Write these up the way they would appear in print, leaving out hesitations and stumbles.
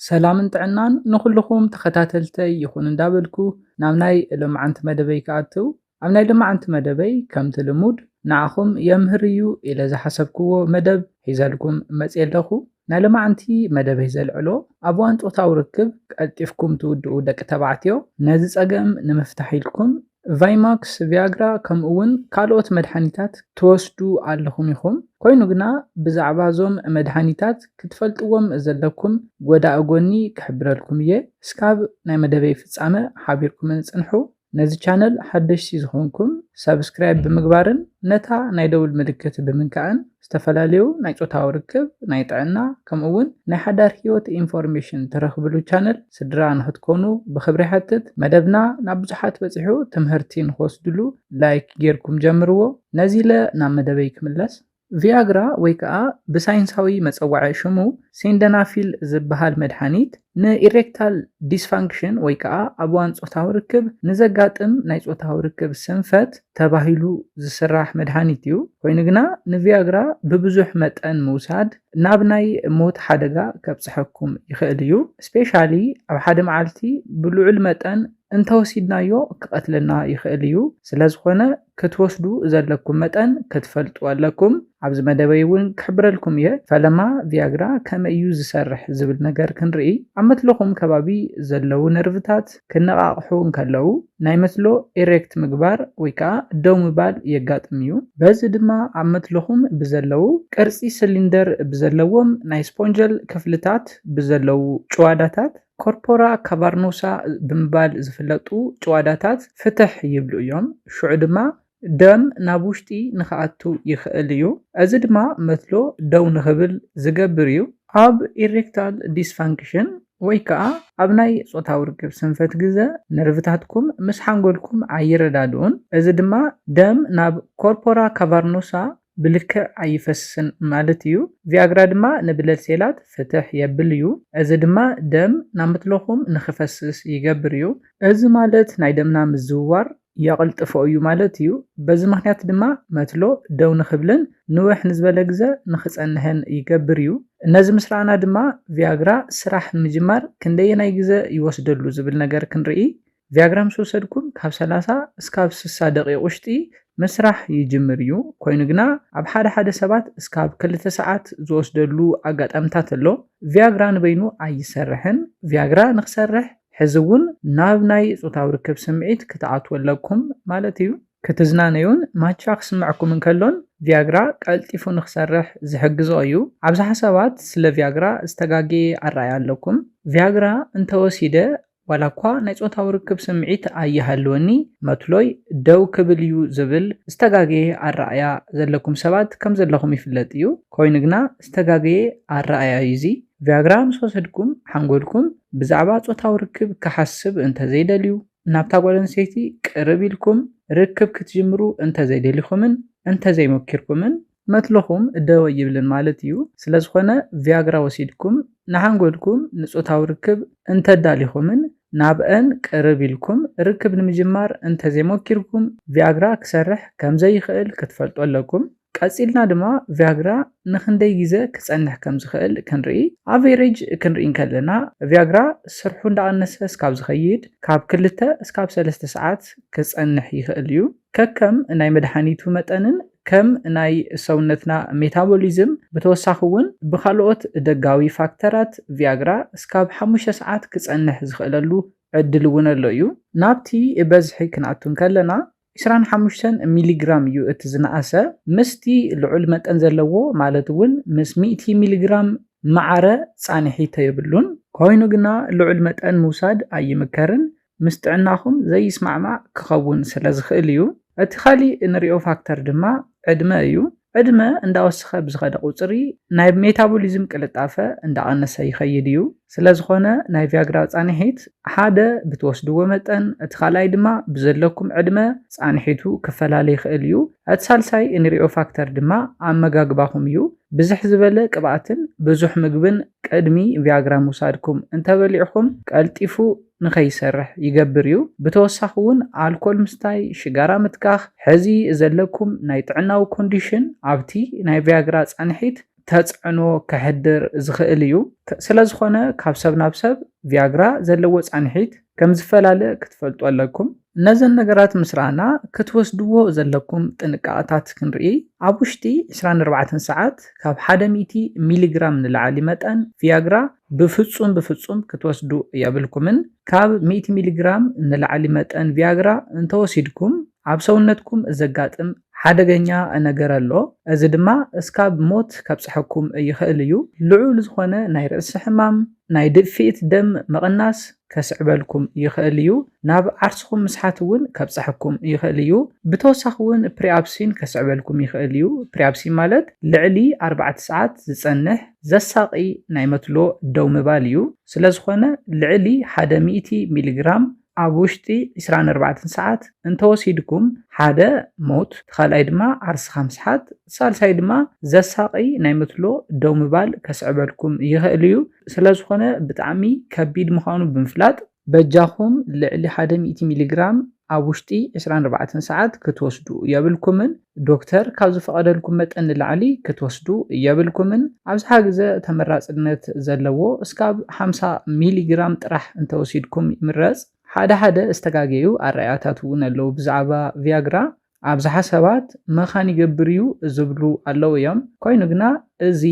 ሰላምን ጥዕናን ንኩልኩም ተኸታተልተይ ይኹን እንዳበልኩ ናብ ናይ ልምዓንቲ መደበይ ክኣትው ኣብ ናይ ልምዓንቲ መደበይ ከምቲ ልሙድ ንዓኹም የምህር እዩ ኢለ ዝሓሰብክዎ መደብ ሒዘልኩም መፅእ ኣለኹ። ናይ ልምዓንቲ መደበይ ዘልዕሎ ኣብ እዋን ፆታዊ ርክብ ቀልጢፍኩም ትውድኡ ደቂ ተባዕትዮ ነዚ ፀገም ንምፍታሕ ኢልኩም ቫይማክስ ቪያግራ ከምኡ እውን ካልኦት መድሓኒታት ትወስዱ ኣለኹም ኢኹም። ኮይኑ ግና ብዛዕባ እዞም መድሓኒታት ክትፈልጥዎም ዘለኩም ጎዳኢ ጎኒ ክሕብረልኩም እየ። እስካብ ናይ መደበይ ፍፃመ ሓቢርኩምን ፅንሑ። ነዚ ቻነል ሓደሽቲ ዝኾንኩም ሰብስክራይብ ብምግባርን ነታ ናይ ደውል ምልክት ብምንካእን ዝተፈላለዩ ናይ ፆታዊ ርክብ ናይ ጥዕና ከምኡ እውን ናይ ሓዳር ሂወት ኢንፎርሜሽን ትረኽብሉ ቻነል ስድራ ንክትኮኑ ብክብሪ ይሕትት። መደብና ናብ ብዙሓት በፂሑ ትምህርቲ ንክወስድሉ ላይክ ጌርኩም ጀምርዎ። ነዚ ኢለ ናብ መደበይ ክምለስ። ቪያግራ ወይ ከዓ ብሳይንሳዊ መፀዋዒ ሽሙ ሲንደናፊል ዝበሃል መድሓኒት ንኢሬክታል ዲስፋንክሽን ወይ ከዓ ኣብ እዋን ፆታዊ ርክብ ንዘጋጥም ናይ ፆታዊ ርክብ ስንፈት ተባሂሉ ዝስራሕ መድሓኒት እዩ። ኮይኑ ግና ንቪያግራ ብብዙሕ መጠን ምውሳድ ናብ ናይ ሞት ሓደጋ ከብፅሐኩም ይኽእል እዩ። ስፔሻሊ ኣብ ሓደ መዓልቲ ብልዑል መጠን እንተወሲድናዮ ክቀትለና ይኽእል እዩ። ስለዝኾነ ክትወስዱ ዘለኩም መጠን ክትፈልጡ ኣለኩም። ኣብዚ መደበይ እውን ክሕብረልኩም እየ። ፈለማ ቪያግራ ከመይ እዩ ዝሰርሕ ዝብል ነገር ክንርኢ። ኣብ መትለኹም ከባቢ ዘለው ነርቭታት ክነቃቅሑ እንከለው ናይ መስሎ ኢሬክት ምግባር ወይ ከዓ ደው ምባል የጋጥም እዩ። በዚ ድማ ኣብ መትለኹም ብዘለው ቅርፂ ሲሊንደር ብዘለዎም ናይ ስፖንጀል ክፍልታት ብዘለው ጭዋዳታት ኮርፖራ ካቫርኖሳ ብምባል ዝፍለጡ ጭዋዳታት ፍትሕ ይብሉ እዮም። ሽዑ ድማ ደም ናብ ውሽጢ ንክኣቱ ይኽእል እዩ። እዚ ድማ መትሎ ደው ንክብል ዝገብር እዩ። ኣብ ኢሬክታል ዲስፋንክሽን ወይ ከዓ ኣብ ናይ ፆታዊ ርክብ ስንፈት ግዜ ነርቭታትኩም ምስ ሓንጎልኩም ኣይረዳድኡን። እዚ ድማ ደም ናብ ኮርፖራ ካቫርኖሳ ብልክዕ ኣይፈስስን ማለት እዩ። ቪያግራ ድማ ንብለድ ሴላት ፍትሕ የብል እዩ። እዚ ድማ ደም ናብ መትለኹም ንክፈስስ ይገብር እዩ። እዚ ማለት ናይ ደምና ምዝውዋር የቅልጥፎ እዩ ማለት እዩ። በዚ ምክንያት ድማ መትሎ ደው ንክብልን ንውሕ ንዝበለ ግዜ ንክፀንሕን ይገብር እዩ። ነዚ ምስ ረኣና ድማ ቪያግራ ስራሕ ምጅማር ክንደየናይ ግዜ ይወስደሉ ዝብል ነገር ክንርኢ። ቪያግራ ምስ ወሰድኩም ካብ 30 እስካብ 60 ደቂቕ ውሽጢ ምስራሕ ይጅምር እዩ። ኮይኑ ግና ኣብ ሓደ ሰባት እስካብ 2 ሰዓት ዝወስደሉ ኣጋጣሚታት ኣሎ። ቪያግራ ንበይኑ ኣይሰርሕን። ቪያግራ ንክሰርሕ ሕዚ እውን ናብ ናይ ፆታዊ ርክብ ስምዒት ክትኣትወለኩም ማለት እዩ። ክትዝናነዩን ማቻ ክስምዐኩም እንከሎን ቪያግራ ቀልጢፉ ንክሰርሕ ዝሕግዞ እዩ። ኣብዝሓ ሰባት ስለ ቪያግራ ዝተጋገየ ኣረኣያ ኣለኩም። ቪያግራ እንተወሲደ ዋላ እኳ ናይ ፆታዊ ርክብ ስምዒት ኣይሃለወኒ መትሎይ ደው ክብል እዩ ዝብል ዝተጋገየ ኣረኣያ ዘለኩም ሰባት ከም ዘለኹም ይፍለጥ እዩ። ኮይኑ ግና ዝተጋገየ ኣረኣያ እዚ ቪያግራ ምስ ወሰድኩም ሓንጎልኩም ብዛዕባ ፆታዊ ርክብ ክሓስብ እንተዘይደልዩ ናብታ ጓል ኣንስተይቲ ቅርብ ኢልኩም ርክብ ክትጅምሩ እንተዘይደሊኹምን እንተዘይሞኪርኩምን መትለኹም ደው ይብልን ማለት እዩ። ስለዝኾነ ቪያግራ ወሲድኩም ንሓንጎልኩም ንፆታዊ ርክብ እንተዳሊኹምን ናብአን ቅርብ ኢልኩም ርክብ ንምጅማር እንተዘይሞኪርኩም ቪያግራ ክሰርሕ ከምዘይኽእል ክትፈልጡ ኣለኩም። ቀፂልና ድማ ቪያግራ ንክንደይ ግዜ ክፀንሕ ከም ዝኽእል ክንርኢ። ኣቨሬጅ ክንርኢ ከለና ቪያግራ ስርሑ እንዳቀነሰ እስካብ ዝኸይድ ካብ 2 እስካብ 3 ሰዓት ክፀንሕ ይኽእል እዩ። ከከም ናይ መድሓኒቱ መጠንን ከም ናይ ሰውነትና ሜታቦሊዝም ብተወሳኺ እውን ብካልኦት ደጋዊ ፋክተራት ቪያግራ እስካብ 5 ሰዓት ክፀንሕ ዝኽእለሉ ዕድል እውን ኣሎ እዩ። ናብቲ በዝሒ ክንኣቱን ከለና 25 ሚሊግራም እዩ እቲ ዝነኣሰ ምስቲ ልዑል መጠን ዘለዎ ማለት እውን ምስ 100 ሚሊግራም ማዕረ ፃንሒተ የብሉን። ኮይኑ ግና ልዑል መጠን ምውሳድ ኣይምከርን ምስ ጥዕናኹም ዘይስማዕማዕ ክኸውን ስለ ዝኽእል እዩ። እቲ ካሊእ እንሪኦ ፋክተር ድማ ዕድመ እዩ። ዕድመ እንዳወስኸ ብዝኸደ ቁፅሪ ናይ ሜታቦሊዝም ቅልጣፈ እንዳቀነሰ ይኸይድ እዩ። ስለዝኾነ ናይ ቪያግራ ፃንሒት ሓደ ብትወስድዎ መጠን እቲ ካልኣይ ድማ ብዘለኩም ዕድመ ፃንሒቱ ክፈላለ ይኽእል እዩ። እቲ ሳልሳይ እንሪኦ ፋክተር ድማ ኣመጋግባኹም እዩ። ብዝሕ ዝበለ ቅብኣትን ብዙሕ ምግብን ቅድሚ ቪያግራ ምውሳድኩም እንተበሊዕኹም ቀልጢፉ ንኸይሰርሕ ይገብር እዩ። ብተወሳኺ እውን ኣልኮል ምስታይ፣ ሽጋራ ምትካኽ፣ ሕዚ ዘለኩም ናይ ጥዕናዊ ኮንዲሽን ኣብቲ ናይ ቪያግራ ፃንሒት ተጽዕኖ ከሕድር ዝኽእል እዩ። ስለዝኾነ ካብ ሰብ ናብ ሰብ ቪያግራ ዘለዎ ጻንሒት ከም ዝፈላለ ክትፈልጡ ኣለኩም። እነዘን ነገራት ምስ ረኣና ክትወስድዎ ዘለኩም ጥንቃቐታት ክንርኢ። ኣብ ውሽጢ 24 ሰዓት ካብ 100 ሚሊግራም ንላዕሊ መጠን ቪያግራ ብፍጹም ክትወስዱ የብልኩምን። ካብ 100 ሚሊግራም ንላዕሊ መጠን ቪያግራ እንተወሲድኩም ኣብ ሰውነትኩም ዘጋጥም ሓደገኛ ነገር ኣሎ። እዚ ድማ እስካብ ሞት ከብጽሐኩም ይኽእል እዩ። ልዑል ዝኾነ ናይ ርእሲ ሕማም፣ ናይ ድፊት ደም መቕናስ ከስዕበልኩም ይኽእል እዩ። ናብ ዓርስኩም ምስሓት እውን ከብጽሐኩም ይኽእል እዩ። ብተወሳኺ እውን ፕሪኣፕሲን ከስዕበልኩም ይኽእል እዩ። ፕሪኣፕሲን ማለት ልዕሊ 4 ሰዓት ዝጸንሕ ዘሳቒ ናይ መትሎ ደው ምባል እዩ። ስለዝኾነ ልዕሊ 100 ሚሊግራም ኣብ ውሽጢ 24 ሰዓት እንተወሲድኩም ሓደ ሞት፣ ካልኣይ ድማ ዓርስኻ ምስሓት፣ ሳልሳይ ድማ ዘሳቒ ናይ መትሎ ደው ምባል ከስዕበልኩም ይኽእል እዩ። ስለዝኾነ ብጣዕሚ ከቢድ ምዃኑ ብምፍላጥ በጃኹም ልዕሊ 100 ሚሊግራም ኣብ ውሽጢ 24 ሰዓት ክትወስዱ የብልኩምን። ዶክተር ካብ ዝፈቐደልኩም መጠን ንላዕሊ ክትወስዱ የብልኩምን። ኣብዝሓ ግዜ ተመራጽነት ዘለዎ እስካብ 50 ሚሊግራም ጥራሕ እንተወሲድኩም ይምረጽ። ሓደ ዝተጋገዩ ኣረኣያታት እውን ኣለዉ ብዛዕባ ቪያግራ። ኣብዝሓ ሰባት መኻን ይገብር እዩ ዝብሉ ኣለዉ እዮም። ኮይኑ ግና እዚ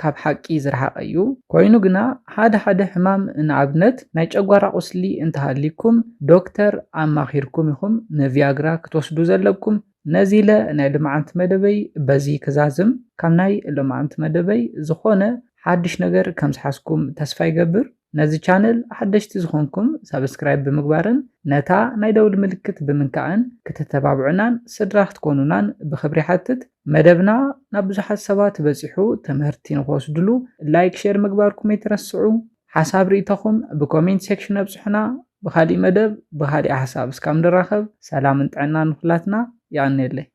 ካብ ሓቂ ዝረሓቐ እዩ። ኮይኑ ግና ሓደ ሕማም ንኣብነት ናይ ጨጓራ ቁስሊ እንተሃሊኩም ዶክተር ኣማኺርኩም ኢኹም ንቪያግራ ክትወስዱ ዘለኩም። ነዚ ኢለ ናይ ልምዓንቲ መደበይ በዚ ክዛዝም። ካብ ናይ ልምዓንቲ መደበይ ዝኾነ ሓድሽ ነገር ከም ዝሓስኩም ተስፋ ይገብር። ነዚ ቻነል ሓደሽቲ ዝኾንኩም ሰብስክራይብ ብምግባርን ነታ ናይ ደውል ምልክት ብምንካዕን ክትተባብዑናን ስድራ ክትኮኑናን ብኽብሪ ሓትት። መደብና ናብ ብዙሓት ሰባት በፂሑ ትምህርቲ ንኽወስድሉ ላይክ ሼር ምግባርኩም ኣይትረስዑ። ሓሳብ ርእይቶኹም ብኮሜንት ሴክሽን ኣብፅሑና። ብኻሊእ መደብ ብኻሊእ ሓሳብ እስካብ ንራኸብ ሰላምን ጥዕናን ኩላትና ይቀኒየለይ።